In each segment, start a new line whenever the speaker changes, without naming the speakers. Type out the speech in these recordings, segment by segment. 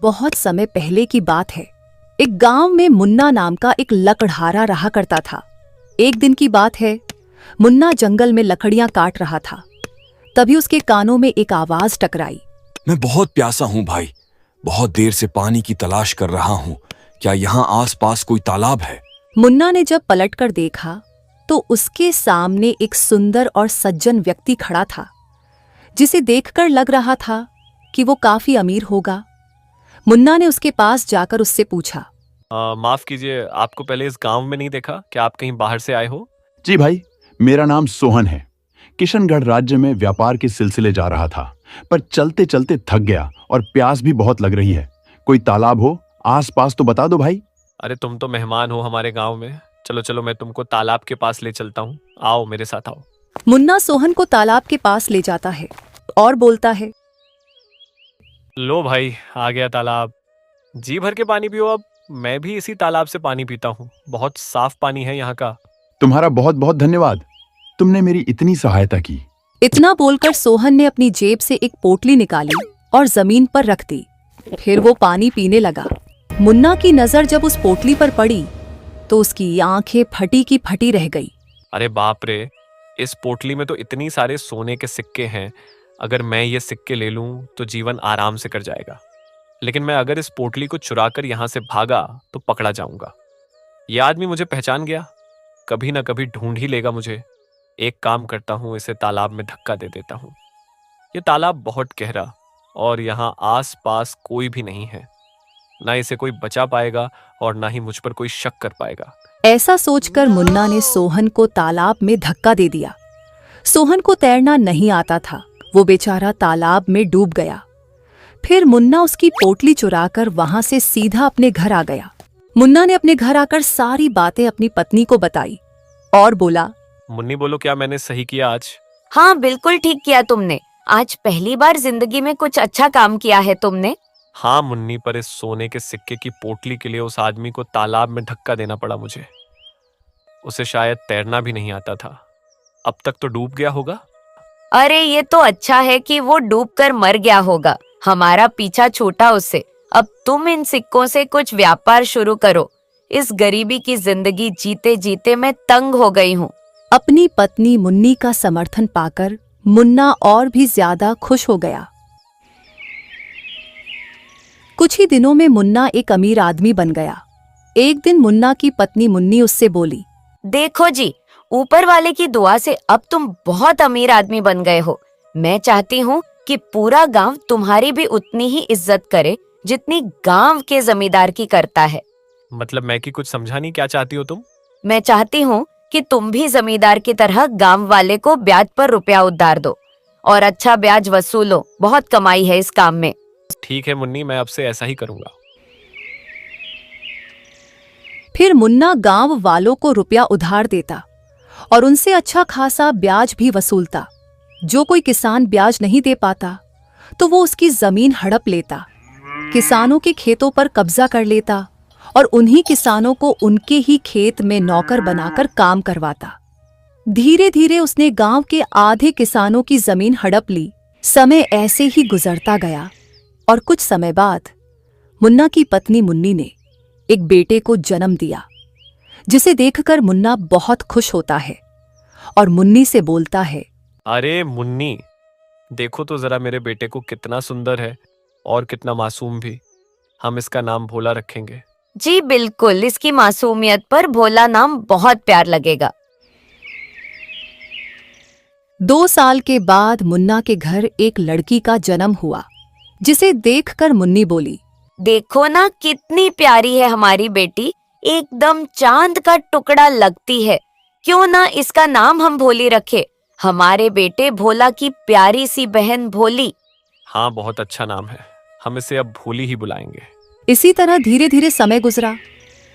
बहुत समय पहले की बात है। एक गांव में मुन्ना नाम का एक लकड़हारा रहा करता था। एक दिन की बात है, मुन्ना जंगल में लकड़ियां काट रहा था। तभी उसके कानों में एक आवाज टकराई।
मैं बहुत प्यासा हूँ भाई, बहुत देर से पानी की तलाश कर रहा हूँ। क्या यहाँ आसपास कोई तालाब है?
मुन्ना ने जब पलटकर देखा तो उसके सामने एक सुंदर और सज्जन व्यक्ति खड़ा था, जिसे देखकर लग रहा था कि वो काफी अमीर होगा। मुन्ना ने उसके पास जाकर उससे पूछा,
माफ कीजिए, आपको पहले इस गांव में नहीं देखा? क्या आप कहीं बाहर से आए हो?
जी भाई, मेरा नाम सोहन है। किशनगढ़ राज्य में व्यापार के सिलसिले जा रहा था, पर चलते चलते थक गया और प्यास भी बहुत लग रही है। कोई तालाब हो आसपास तो बता दो भाई।
अरे तुम तो मेहमान हो हमारे गांव में। चलो चलो, मैं तुमको तालाब के पास ले चलता हूँ। आओ मेरे साथ आओ।
मुन्ना सोहन को तालाब के पास ले जाता है और बोलता है,
लो भाई, आ गया तालाब। जी भर के पानी पियो। अब मैं भी इसी तालाब से पानी पीता हूँ। बहुत साफ पानी है यहाँ का।
तुम्हारा बहुत बहुत धन्यवाद, तुमने मेरी इतनी सहायता की।
इतना बोलकर सोहन ने अपनी जेब से एक पोटली निकाली और जमीन पर रख दी। फिर वो पानी पीने लगा। मुन्ना की नजर जब उस पोटली पर पड़ी तो उसकी आंखें फटी की फटी रह गई।
अरे बाप रे, इस पोटली में तो इतनी सारे सोने के सिक्के हैं। अगर मैं ये सिक्के ले लूं तो जीवन आराम से कट जाएगा। लेकिन मैं अगर इस पोटली को चुरा कर यहाँ से भागा तो पकड़ा जाऊंगा। ये आदमी मुझे पहचान गया, कभी ना कभी ढूंढ ही लेगा मुझे। एक काम करता हूँ, इसे तालाब में धक्का दे देता हूँ। ये तालाब बहुत गहरा और यहाँ आस पास कोई भी नहीं है। ना इसे कोई बचा पाएगा और ना ही मुझ पर कोई शक कर पाएगा।
ऐसा सोचकर मुन्ना ने सोहन को तालाब में धक्का दे दिया। सोहन को तैरना नहीं आता था, वो बेचारा तालाब में डूब गया। फिर मुन्ना उसकी पोटली चुराकर वहां से सीधा अपने घर आ गया। मुन्ना ने अपने घर आकर सारी बातें अपनी पत्नी को बताई और बोला,
मुन्नी बोलो, क्या मैंने सही किया आज?
हाँ, बिल्कुल ठीक किया तुमने। आज पहली बार जिंदगी में कुछ अच्छा काम किया है तुमने।
हाँ मुन्नी, पर इस सोने के सिक्के की पोटली के लिए उस आदमी को तालाब में धक्का देना पड़ा मुझे। उसे शायद तैरना भी नहीं आता था। अब तक तो डूब गया होगा।
अरे ये तो अच्छा है कि वो डूबकर मर गया होगा। हमारा पीछा छूटा उससे। अब तुम इन सिक्कों से कुछ व्यापार शुरू करो। इस गरीबी की जिंदगी जीते जीते मैं तंग हो गई हूँ।
अपनी पत्नी मुन्नी का समर्थन पाकर मुन्ना और भी ज्यादा खुश हो गया। कुछ ही दिनों में मुन्ना एक अमीर आदमी बन गया। एक दिन मुन्ना की पत्नी मुन्नी उससे बोली,
देखो जी, ऊपर वाले की दुआ से अब तुम बहुत अमीर आदमी बन गए हो। मैं चाहती हूँ कि पूरा गांव तुम्हारी भी उतनी ही इज्जत करे जितनी गांव के जमींदार की करता है।
मतलब मैं कि कुछ समझा नहीं, क्या चाहती हो तुम?
मैं चाहती हूँ कि तुम भी जमींदार की तरह गांव वाले को ब्याज पर रुपया उधार दो और अच्छा ब्याज वसूलो। बहुत कमाई है इस काम में।
ठीक है मुन्नी, मैं अब से ऐसा ही करूंगा।
फिर मुन्ना गांव वालों को रुपया उधार देता और उनसे अच्छा खासा ब्याज भी वसूलता। जो कोई किसान ब्याज नहीं दे पाता तो वो उसकी जमीन हड़प लेता, किसानों के खेतों पर कब्जा कर लेता और उन्हीं किसानों को उनके ही खेत में नौकर बनाकर काम करवाता। धीरे धीरे उसने गांव के आधे किसानों की जमीन हड़प ली। समय ऐसे ही गुजरता गया और कुछ समय बाद मुन्ना की पत्नी मुन्नी ने एक बेटे को जन्म दिया, जिसे देखकर मुन्ना बहुत खुश होता है और मुन्नी से बोलता है,
अरे मुन्नी, देखो तो जरा मेरे बेटे को, कितना सुंदर है और कितना मासूम भी। हम इसका नाम भोला रखेंगे।
जी बिल्कुल, इसकी मासूमियत पर भोला नाम बहुत प्यार लगेगा।
2 साल के बाद मुन्ना के घर एक लड़की का जन्म हुआ, जिसे देखकर मुन्नी बोली,
देखो ना कितनी प्यारी है हमारी बेटी, एकदम चांद का टुकड़ा लगती है। क्यों ना इसका नाम हम भोली रखे, हमारे बेटे भोला की प्यारी सी बहन भोली।
हाँ, बहुत अच्छा नाम है। हम इसे अब भोली ही बुलाएंगे।
इसी तरह धीरे धीरे समय गुजरा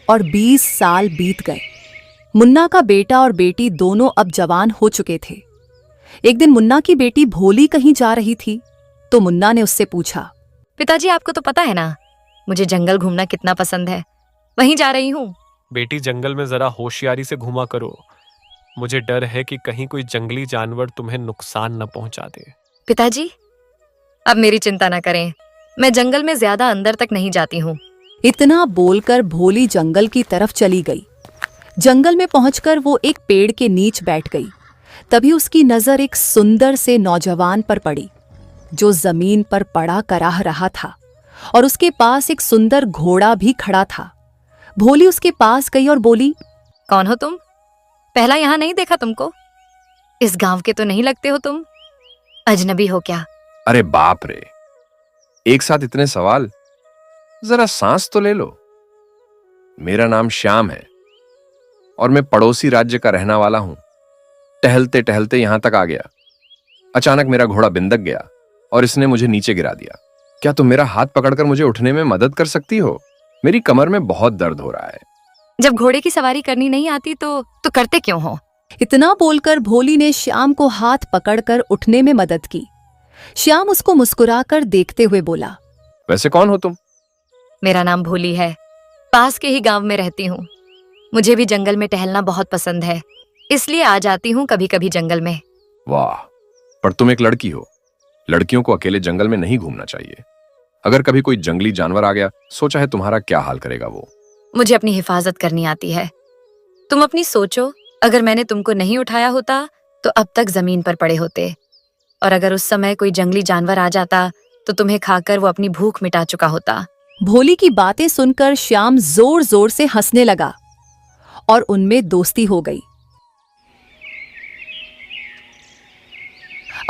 और 20 साल बीत गए। मुन्ना का बेटा और बेटी दोनों अब जवान हो चुके थे। एक दिन मुन्ना की बेटी भोली कहीं जा रही थी तो मुन्ना ने उससे पूछा,
पिताजी, आपको तो पता है ना, मुझे जंगल घूमना कितना पसंद है। वहीं जा रही हूँ।
बेटी, जंगल में जरा होशियारी से घूमा करो। मुझे डर है कि कहीं कोई जंगली जानवर तुम्हें नुकसान न पहुंचा दे।
पिताजी, अब मेरी चिंता न करें। मैं जंगल में ज्यादा अंदर तक नहीं जाती हूँ।
इतना बोलकर भोली जंगल की तरफ चली गई। जंगल में पहुंचकर वो एक पेड़ के नीच बैठ गई। तभी उसकी नजर एक सुंदर से नौजवान पर पड़ी, जो जमीन पर पड़ा कराह रहा था और उसके पास एक सुंदर घोड़ा भी खड़ा था। भोली उसके पास गई और बोली,
कौन हो तुम? पहला यहाँ नहीं देखा तुमको। इस गांव के तो नहीं लगते हो तुम। अजनबी हो क्या?
अरे बाप रे, एक साथ इतने सवाल, जरा सांस तो ले लो। मेरा नाम श्याम है और मैं पड़ोसी राज्य का रहने वाला हूं। टहलते टहलते यहां तक आ गया। अचानक मेरा घोड़ा बिंदक गया और इसने मुझे नीचे गिरा दिया। क्या तुम मेरा हाथ पकड़कर मुझे उठने में मदद कर सकती हो? मेरी कमर में बहुत दर्द हो रहा है।
जब घोड़े की सवारी करनी नहीं आती तो करते क्यों हो?
इतना बोलकर भोली ने श्याम को हाथ पकड़कर उठने में मदद की। श्याम उसको मुस्कुराकर देखते हुए बोला,
वैसे कौन हो तुम?
मेरा नाम भोली है। पास के ही गांव में रहती हूँ। मुझे भी जंगल में टहलना बहुत पसंद है, इसलिए आ जाती हूँ कभी कभी जंगल में।
वाह, पर तुम एक लड़की हो। लड़कियों को अकेले जंगल में नहीं घूमना चाहिए। अगर कभी कोई जंगली जानवर आ गया, सोचा है तुम्हारा क्या हाल करेगा वो।
मुझे अपनी हिफाजत करनी आती है। तुम अपनी सोचो, अगर मैंने तुमको नहीं उठाया होता तो अब तक जमीन पर पड़े होते, और अगर उस समय कोई जंगली जानवर आ जाता तो तुम्हें खाकर वो अपनी भूख मिटा चुका होता।
भोली की बातें सुनकर श्याम जोर जोर से हंसने लगा और उनमें दोस्ती हो गई।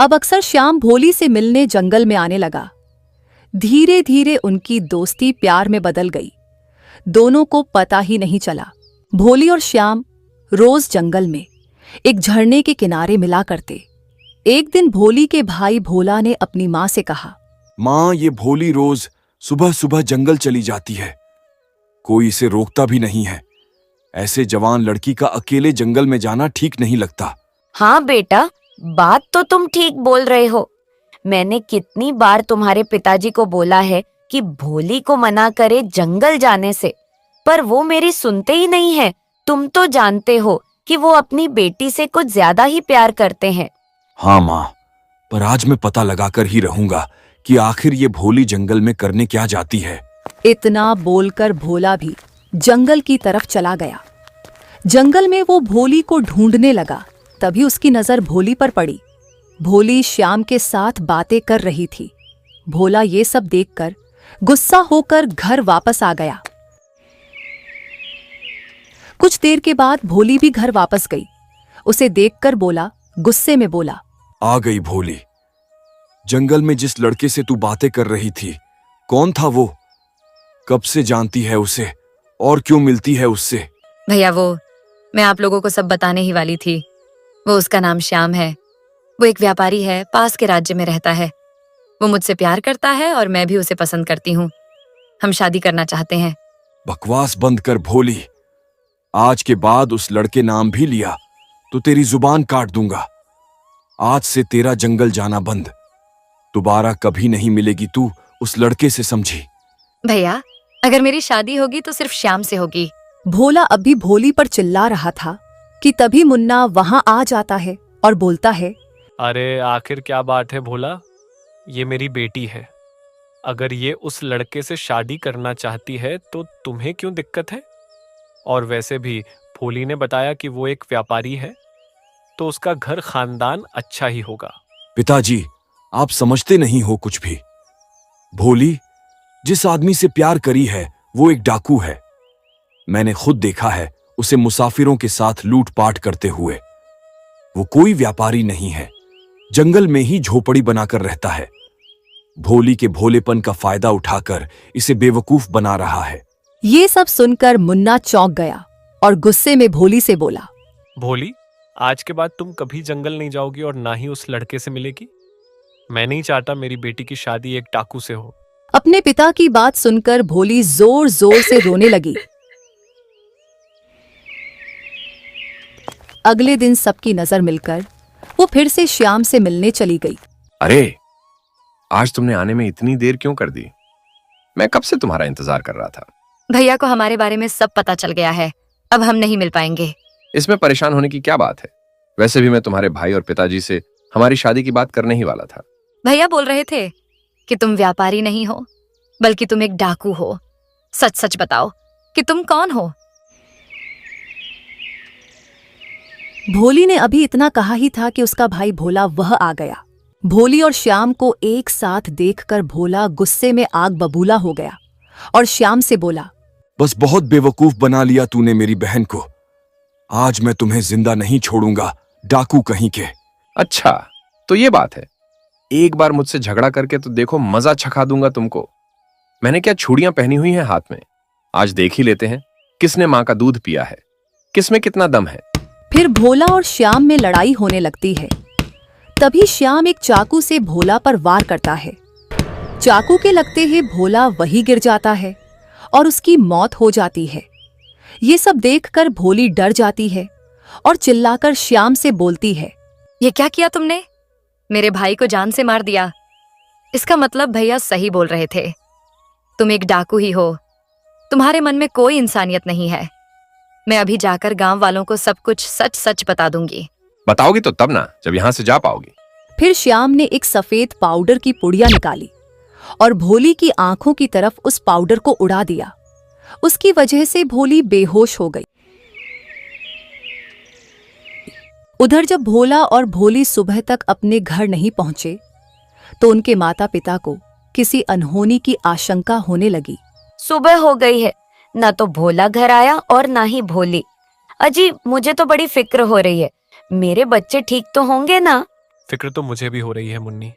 अब अक्सर श्याम भोली से मिलने जंगल में आने लगा। धीरे धीरे उनकी दोस्ती प्यार में बदल गई। दोनों को पता ही नहीं चला। भोली और श्याम रोज जंगल में एक झरने के किनारे मिला करते। एक दिन भोली के भाई भोला ने अपनी माँ से कहा,
माँ, ये भोली रोज सुबह सुबह जंगल चली जाती है। कोई इसे रोकता भी नहीं है। ऐसे जवान लड़की का अकेले जंगल में जाना ठीक नहीं लगता।
हाँ बेटा, बात तो तुम ठीक बोल रहे हो। मैंने कितनी बार तुम्हारे पिताजी को बोला है कि भोली को मना करे जंगल जाने से, पर वो मेरी सुनते ही नहीं है। तुम तो जानते हो कि वो अपनी बेटी से कुछ ज्यादा ही प्यार करते हैं।
हाँ माँ, पर आज मैं पता लगाकर ही रहूंगा कि आखिर ये भोली जंगल में करने क्या जाती है।
इतना बोलकर भोला भी जंगल की तरफ चला गया। जंगल में वो भोली को ढूंढने लगा। तभी उसकी नजर भोली पर पड़ी। भोली श्याम के साथ बातें कर रही थी। भोला ये सब देखकर गुस्सा होकर घर वापस आ गया। कुछ देर के बाद भोली भी घर वापस गई। उसे देखकर बोला, गुस्से में बोला,
आ गई भोली। जंगल में जिस लड़के से तू बातें कर रही थी, कौन था वो? कब से जानती है उसे और क्यों मिलती है उससे?
भैया, वो मैं आप लोगों को सब बताने ही वाली थी। वो उसका नाम श्याम है। वो एक व्यापारी है, पास के राज्य में रहता है। वो मुझसे प्यार करता है और मैं भी उसे पसंद करती हूँ। हम शादी करना चाहते हैं।
बकवास बंद कर भोली। आज के बाद उस लड़के नाम भी लिया तो तेरी जुबान काट दूंगा। आज से तेरा जंगल जाना बंद। दोबारा कभी नहीं मिलेगी तू उस लड़के से, समझी?
भैया, अगर मेरी शादी होगी तो सिर्फ श्याम से होगी।
भोला अभी भोली पर चिल्ला रहा था कि तभी मुन्ना वहां आ जाता है और बोलता है,
अरे आखिर क्या बात है भोला, ये मेरी बेटी है। अगर ये उस लड़के से शादी करना चाहती है तो तुम्हें क्यों दिक्कत है? और वैसे भी भोली ने बताया कि वो एक व्यापारी है, तो उसका घर खानदान अच्छा ही होगा।
पिताजी, आप समझते नहीं हो कुछ भी। भोली जिस आदमी से प्यार करी है वो एक डाकू है। मैंने खुद देखा है उसे मुसाफिरों के साथ लूटपाट करते हुए। वो कोई व्यापारी नहीं है, जंगल में ही झोपड़ी बनाकर रहता है। भोली के भोलेपन का फायदा उठाकर इसे बेवकूफ बना रहा है।
ये सब सुनकर मुन्ना चौंक गया और गुस्से में भोली से बोला,
भोली, आज के बाद तुम कभी जंगल नहीं जाओगी और ना ही उस लड़के से मिलेगी। मैं नहीं चाहता मेरी बेटी की शादी एक डाकू से हो।
अपने पिता की बात सुनकर भोली जोर जोर से रोने लगी। अगले दिन सबकी नजर मिलकर वो फिर से श्याम से मिलने चली गई।
अरे, आज तुमने आने में इतनी देर क्यों कर दी? मैं कब से तुम्हारा इंतजार कर रहा था।
भैया को हमारे बारे में सब पता चल गया है। अब हम नहीं मिल पाएंगे।
इसमें परेशान होने की क्या बात है? वैसे भी मैं तुम्हारे भाई और पिताजी से हमारी शादी की बात करने ही वाला था।
भैया बोल रहे थे कि तुम व्यापारी नहीं हो, बल्कि तुम एक डाकू हो। सच सच बताओ कि तुम कौन हो।
भोली ने अभी इतना कहा ही था कि उसका भाई भोला वह आ गया। भोली और श्याम को एक साथ देखकर भोला गुस्से में आग बबूला हो गया और श्याम से बोला,
बस बहुत बेवकूफ बना लिया तूने मेरी बहन को। आज मैं तुम्हें जिंदा नहीं छोड़ूंगा, डाकू कहीं के।
अच्छा, तो ये बात है। एक बार मुझसे झगड़ा करके तो देखो, मजा चखा दूंगा तुमको। मैंने क्या छुड़ियां पहनी हुई हैं हाथ में। आज देख ही लेते हैं किसने मां का दूध पिया है, किसमें कितना दम है।
फिर भोला और श्याम में लड़ाई होने लगती है। तभी श्याम एक चाकू से भोला पर वार करता है। चाकू के लगते ही भोला वही गिर जाता है और उसकी मौत हो जाती है। ये सब देखकर भोली डर जाती है और चिल्लाकर श्याम से बोलती है,
ये क्या किया तुमने? मेरे भाई को जान से मार दिया। इसका मतलब भैया सही बोल रहे थे, तुम एक डाकू ही हो। तुम्हारे मन में कोई इंसानियत नहीं है। मैं अभी जाकर गांव वालों को सब कुछ सच सच बता दूंगी।
बताओगी तो तब ना, जब यहां से जा पाओगी।
फिर श्याम ने एक सफेद पाउडर की पुड़िया निकाली और भोली की आंखों की तरफ उस पाउडर को उड़ा दिया। उसकी वजह से भोली बेहोश हो गई। उधर जब भोला और भोली सुबह तक अपने घर नहीं पहुंचे तो उनके माता पिता को किसी अनहोनी की आशंका होने लगी।
सुबह हो गई है, ना तो भोला घर आया और ना ही भोली। अजी, मुझे तो बड़ी फिक्र हो रही है। मेरे बच्चे ठीक तो होंगे ना?
फिक्र तो मुझे भी हो रही है मुन्नी।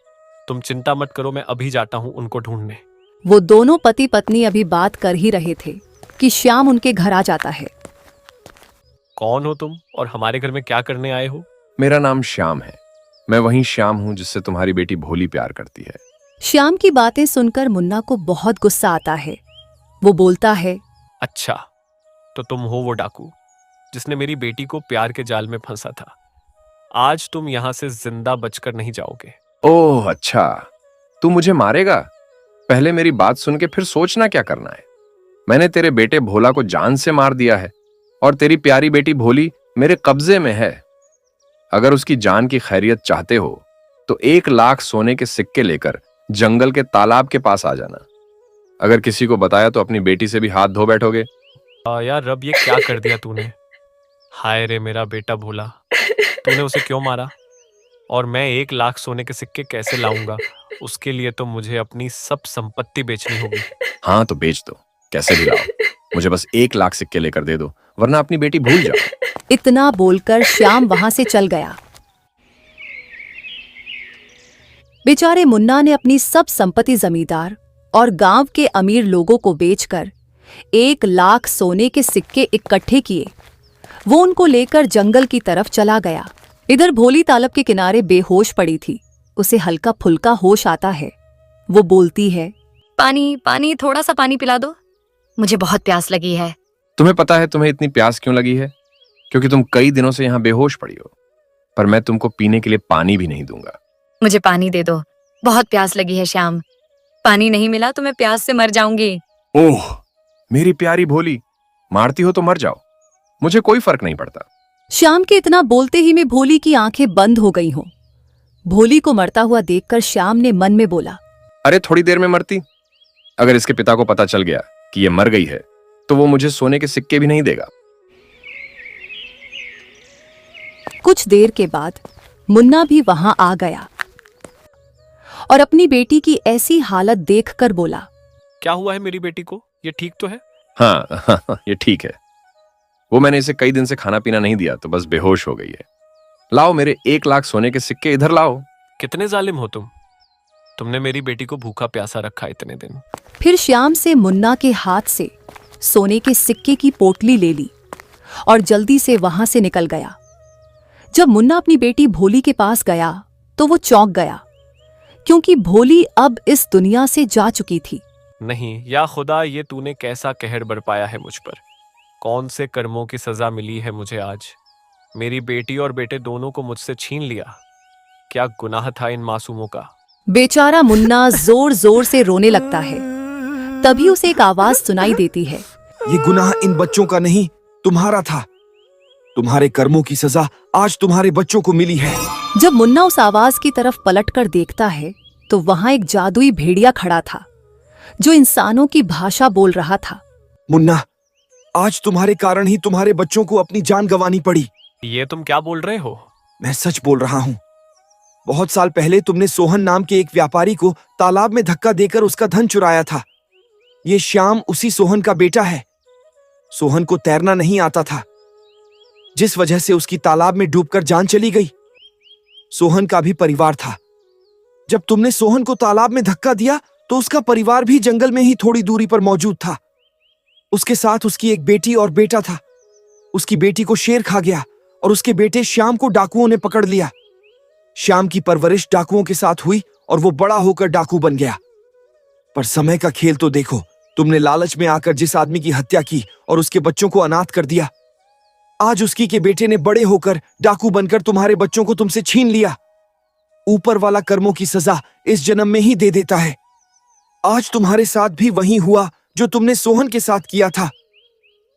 तुम चिंता मत करो, मैं अभी जाता हूँ उनको ढूंढने।
वो दोनों पति पत्नी अभी बात कर ही रहे थे कि श्याम उनके घर आ जाता है।
कौन हो तुम और हमारे घर में क्या करने आए हो?
मेरा नाम श्याम है। मैं वही श्याम हूं जिससे तुम्हारी बेटी भोली प्यार करती है।
श्याम की बातें सुनकर मुन्ना को बहुत गुस्सा आता है। वो बोलता है,
अच्छा, तो तुम हो वो डाकू जिसने मेरी बेटी को प्यार के जाल में फंसा था। आज तुम यहां से जिंदा बचकर नहीं जाओगे।
ओह अच्छा, तू मुझे मारेगा? पहले मेरी बात सुन के फिर सोचना क्या करना है। मैंने तेरे बेटे भोला को जान से मार दिया है और तेरी प्यारी बेटी भोली मेरे कब्जे में है। अगर उसकी जान की खैरियत चाहते हो तो 1 लाख सोने के सिक्के लेकर जंगल के तालाब के पास आ जाना। अगर किसी को बताया तो अपनी बेटी से भी हाथ धो बैठोगे।
यार रब, ये क्या कर दिया तूने? हाय रे मेरा बेटा भोला, तूने उसे क्यों मारा? और मैं 1 लाख सोने के सिक्के कैसे लाऊंगा? उसके लिए तो मुझे अपनी सब संपत्ति बेचनी होगी।
हाँ तो बेच दो, कैसे भी लाओ। मुझे बस 1 लाख सिक्के लेकर दे दो, वरना अपनी बेटी भूल जाओ।
इतना बोलकर श्याम वहां से चल गया। बेचारे मुन्ना ने अपनी सब संपत्ति जमींदार और गांव के अमीर लोगों को बेचकर 1 लाख सोने के सिक्के इकट्ठे किए। वो उनको लेकर जंगल की तरफ चला गया। इधर भोली तालाब के किनारे बेहोश पड़ी थी। उसे हल्का फुल्का होश आता है। वो बोलती है,
पानी पानी, थोड़ा सा पानी पिला दो, मुझे बहुत प्यास लगी है।
तुम्हें पता है तुम्हें इतनी प्यास क्यों लगी है? क्योंकि तुम कई दिनों से यहाँ बेहोश पड़ी हो। पर मैं तुमको पीने के लिए पानी भी नहीं दूंगा।
मुझे पानी दे दो, बहुत प्यास लगी है श्याम। पानी नहीं मिला तो मैं प्यास से मर जाऊंगी।
ओह मेरी प्यारी भोली, मारती हो तो मर जाओ, मुझे कोई फर्क नहीं पड़ता।
श्याम के इतना बोलते ही में भोली की आंखें बंद हो गई हों। भोली को मरता हुआ देखकर श्याम ने मन में बोला,
अरे थोड़ी देर में मरती। अगर इसके पिता को पता चल गया कि ये मर गई है तो वो मुझे सोने के सिक्के भी नहीं देगा।
कुछ देर के बाद मुन्ना भी वहां आ गया और अपनी बेटी की ऐसी हालत देखकर बोला,
क्या हुआ है मेरी बेटी को? ये ठीक तो है?
हाँ ये ठीक है। वो मैंने इसे कई दिन से खाना पीना नहीं दिया तो बस बेहोश हो गई है। लाओ मेरे 1 लाख सोने के सिक्के इधर लाओ।
कितने जालिम हो तुम। तुमने मेरी बेटी को भूखा प्यासा रखा इतने दिन।
फिर श्याम से मुन्ना के हाथ से सोने के सिक्के की पोटली ले ली और जल्दी से वहां से निकल गया। जब मुन्ना अपनी बेटी भोली के पास गया तो वो चौंक गया, क्योंकि भोली अब इस दुनिया से जा चुकी थी।
नहीं या खुदा, ये तूने कैसा कहर बरपाया है मुझ पर। कौन से कर्मों की सजा मिली है मुझे आज? मेरी बेटी और बेटे दोनों को मुझसे छीन लिया। क्या गुनाह था इन मासूमों का।
बेचारा मुन्ना जोर जोर से रोने लगता है। तभी उसे एक आवाज सुनाई देती है,
ये गुनाह इन बच्चों का नहीं, तुम्हारा था। तुम्हारे कर्मों की सजा आज तुम्हारे बच्चों को मिली है।
जब मुन्ना उस आवाज की तरफ पलटकर देखता है तो तो वहां एक जादुई भेड़िया खड़ा था जो इंसानों की भाषा बोल रहा था।
मुन्ना, आज तुम्हारे कारण ही तुम्हारे बच्चों को अपनी जान गंवानी पड़ी।
ये तुम क्या बोल रहे हो?
मैं सच बोल रहा हूं। बहुत साल पहले तुमने सोहन नाम के एक व्यापारी को तालाब में धक्का देकर उसका धन चुराया था। ये श्याम उसी सोहन का बेटा है। सोहन को तैरना नहीं आता था, जिस वजह से उसकी तालाब में डूबकर जान चली गई। सोहन का भी परिवार था। जब तुमने सोहन को तालाब में धक्का दिया तो उसका परिवार भी जंगल में ही थोड़ी दूरी पर मौजूद था। उसके साथ उसकी एक बेटी और बेटा था। उसकी बेटी को शेर खा गया और उसके बेटे श्याम को डाकुओं ने पकड़ लिया। श्याम की परवरिश डाकुओं के साथ हुई और वो बड़ा होकर डाकू बन गया। पर समय का खेल तो देखो, तुमने लालच में आकर जिस आदमी की हत्या की और उसके बच्चों को अनाथ कर दिया, आज उसकी के बेटे ने बड़े होकर डाकू बनकर तुम्हारे बच्चों को तुमसे छीन लिया। ऊपर वाला कर्मों की सजा इस जन्म में ही दे देता है। आज तुम्हारे साथ भी वही हुआ जो तुमने सोहन के साथ किया था।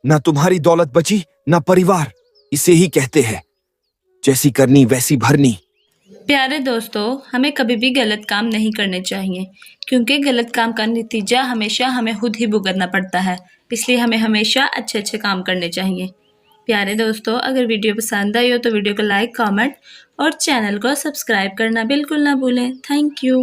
ना तुम्हारी दौलत बची, ना परिवार। इसे ही कहते हैं जैसी करनी वैसी भरनी।
प्यारे दोस्तों, हमें कभी भी गलत काम नहीं करने चाहिए, क्योंकि गलत काम का नतीजा हमेशा हमें खुद ही भुगतना पड़ता है। इसलिए हमें हमेशा अच्छे अच्छे काम करने चाहिए। प्यारे दोस्तों, अगर वीडियो पसंद आई हो तो वीडियो को लाइक, कमेंट और चैनल को सब्सक्राइब करना बिल्कुल ना भूलें। Thank you.